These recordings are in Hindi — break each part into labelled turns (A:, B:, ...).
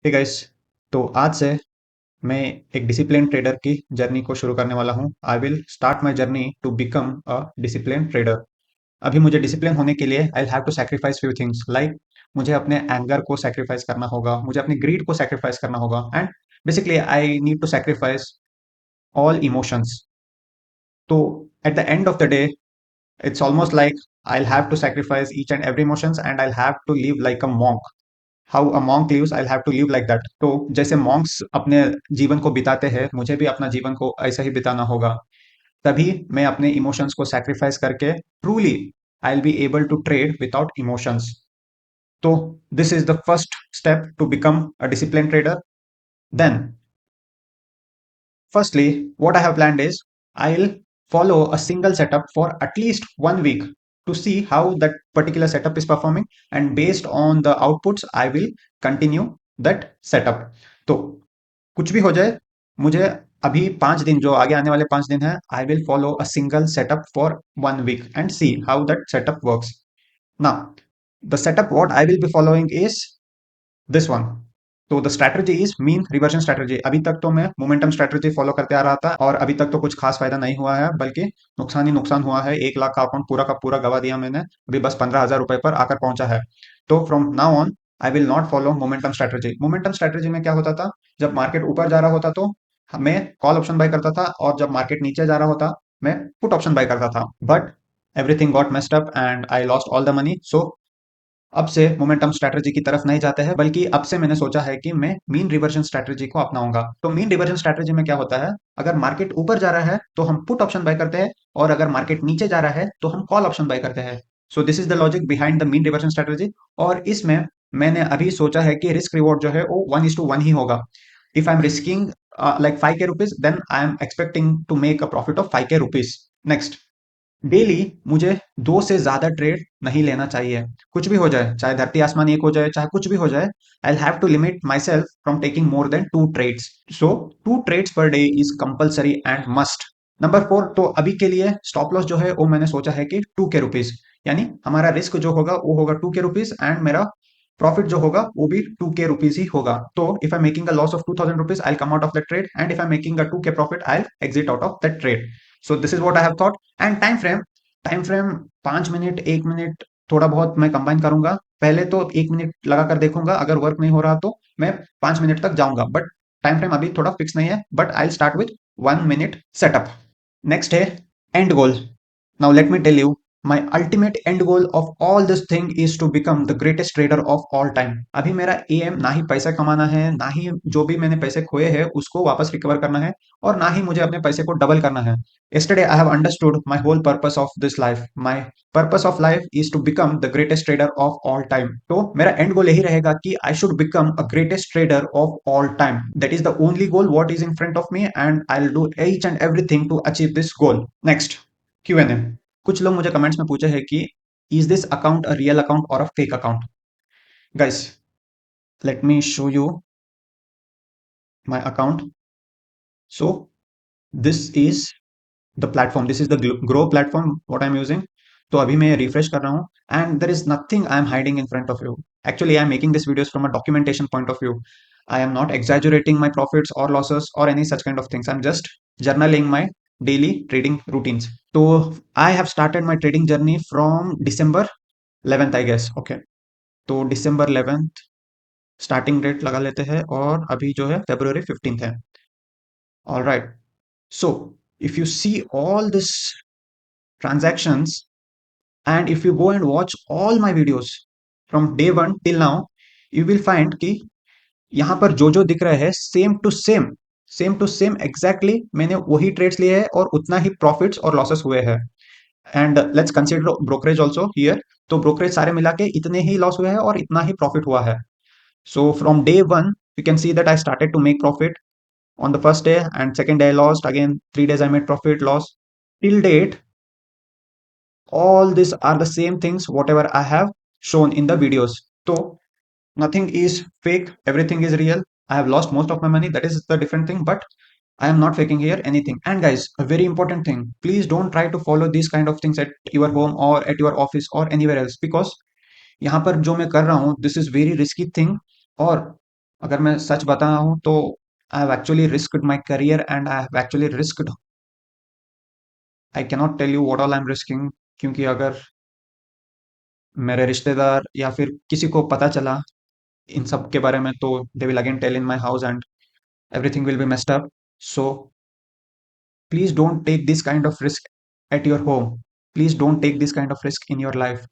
A: हे गाइस, तो आज से मैं एक डिसिप्लिन ट्रेडर की जर्नी को शुरू करने वाला हूँ। I will start my journey to become a discipline trader. अभी मुझे डिसिप्लिन होने के लिए I have to sacrifice few things like मुझे अपने एंगर को सैक्रिफाइस करना होगा, मुझे अपनी ग्रीड को सैक्रिफाइस करना होगा and basically I need to sacrifice all emotions. तो at the end of the day it's almost like I'll have to sacrifice each and every emotions and I'll have to live like a monk. How a monk lives, I'll have to live like that. तो जैसे monks अपने जीवन को बिताते हैं, मुझे भी अपना जीवन को ऐसा ही बिताना होगा। तभी मैं अपने इमोशंस को सैक्रिफाइस करके truly I'll be able to trade without emotions. तो this is the first step to become a disciplined trader. Then firstly, what I have planned is I'll follow a single setup for at least 1 week to see how that particular setup is performing, and based on the outputs, I will continue that setup. तो कुछ भी हो जाए, मुझे अभी 5 दिन जो आगे आने वाले 5 दिन है, I will follow a single setup for 1 week and see how that setup works. Now, the setup what I will be following is this one. तो the strategy is mean reversion strategy. अभी तक तो मैं मोमेंटम स्ट्रैटेजी फॉलो करते आ रहा था और अभी तक तो कुछ खास फायदा नहीं हुआ है, बल्कि नुकसान ही नुकसान हुआ है। 1 लाख का अकाउंट पूरा का पूरा गवा दिया मैंने, अभी बस 15,000 रुपए पर आकर पहुंचा है। तो from now on I will not follow momentum strategy. Momentum strategy में क्या होता था, जब मार्केट ऊपर जा रहा होता तो मैं कॉल ऑप्शन बाय करता था, और जब मार्केट नीचे जा रहा होता मैं पुट ऑप्शन बाय करता था। But everything got messed up and I lost all the money. So अब से मोमेंटम स्ट्रैटेजी की तरफ नहीं जाते हैं, बल्कि अब से मैंने सोचा है कि मैं मीन रिवर्जन स्ट्रैटेजी को अपनाऊंगा। तो मीन रिवर्जन स्ट्रैटेजी में क्या होता है, अगर मार्केट ऊपर जा रहा है तो हम पुट ऑप्शन बाय करते हैं, और अगर मार्केट नीचे जा रहा है तो हम कॉल ऑप्शन बाय करते हैं। So this is the logic behind the mean reversion strategy. और इसमें मैंने अभी सोचा है कि रिस्क रिवॉर्ड जो है वो 1:1 ही होगा। If I am risking like 5k rupees, then I am expecting to make a profit of 5k rupees. Next, daily मुझे 2 से ज्यादा ट्रेड नहीं लेना चाहिए। कुछ भी हो जाए, चाहे धरती आसमान एक हो जाए, चाहे कुछ भी हो जाए, I have to limit myself from taking more than 2 trades. So 2 trades per day is compulsory and must. Number 4, तो अभी के लिए स्टॉप लॉस जो है वो मैंने सोचा है कि 2k रुपीज, यानी हमारा रिस्क जो होगा वो होगा 2k रुपीज एंड मेरा प्रॉफिट जो होगा वो भी 2k रुपीज ही होगा। तो if I making a loss of 2,000 rupees, I come out of that trade, and if I making a 2k profit, I exit out of that trade. So this is what I have thought. And time frame 5 minute, 1 minute, थोड़ा बहुत मैं कंबाइन करूंगा। पहले तो 1 मिनट लगाकर देखूंगा, अगर वर्क नहीं हो रहा तो मैं 5 मिनट तक जाऊंगा, बट टाइम फ्रेम अभी थोड़ा फिक्स नहीं है। But I start with 1 minute setup. Next है end goal. Now let me tell you, my ultimate end goal of all this thing is to become the greatest trader of all time. अभी मेरा एम ना ही पैसा कमाना है, ना ही जो भी मैंने पैसे खोए हैं उसको वापस रिकवर करना है, और ना ही मुझे अपने पैसे को डबल करना है। Yesterday I have understood my whole purpose of this life. My purpose of life is to become the greatest trader of all time. तो मेरा एंड गोल यही रहेगा कि I should become a greatest trader of all time. That is the only goal what is in front of me, and I'll do each and everything to achieve this goal. Next, Q&A. कुछ लोग मुझे कमेंट्स में पूछे हैं कि is this account a real account or a fake account? Guys, let me show you my account. So this is the platform, this is the grow platform what I'm using. तो अभी मैं रिफ्रेश कर रहा हूँ, and there is nothing I am hiding in front of you. Actually, I am making this videos from a documentation point of view. I am not exaggerating my profits or losses or any such kind of things. I'm just journaling my daily trading routines. तो I have started my trading journey from December 11th, I guess. Okay, तो December 11th स्टार्टिंग डेट लगा लेते हैं, और अभी जो है February 15th है। All right. So if you see all this transactions, and if you go and watch all my videos from day one till now, you will find कि यहाँ पर जो जो दिख रहा है सेम टू सेम एग्जैक्टली मैंने वही ट्रेड्स लिए हैं, और उतना ही प्रॉफिट्स और लॉसेस हुए हैं। And let's consider brokerage also here. तो ब्रोकरेज सारे मिला के इतने ही लॉस हुए हैं और इतना ही प्रॉफिट हुआ है। So from day one you can see that I started to make profit on the first day, and second day I lost again, 3 days I made profit, loss. Till date, all these are the same things whatever I have shown in the videos. So nothing is fake, everything is real. I have lost most of my money, that is the different thing, but I am not faking here anything. And guys, a very important thing, please don't try to follow these kind of things at your home or at your office or anywhere else, because यहाँ पर जो मैं कर रहा हूँ, this is very risky thing, और अगर मैं सच बता रहा हूँ तो I have actually risked my career and I have actually risked, I cannot tell you what all I am risking, क्योंकि अगर मेरे रिश्तेदार या फिर किसी को पता चला इन सब के बारे में तो they will again tell in my house and everything will be messed up. So please don't take this kind of risk at your home. Please don't take this kind of risk in your life.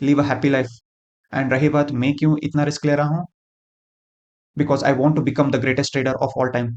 A: Live a happy life. And रही बात मैं क्यों इतना रिस्क ले रहा हूँ, because I want to become the greatest trader of all time.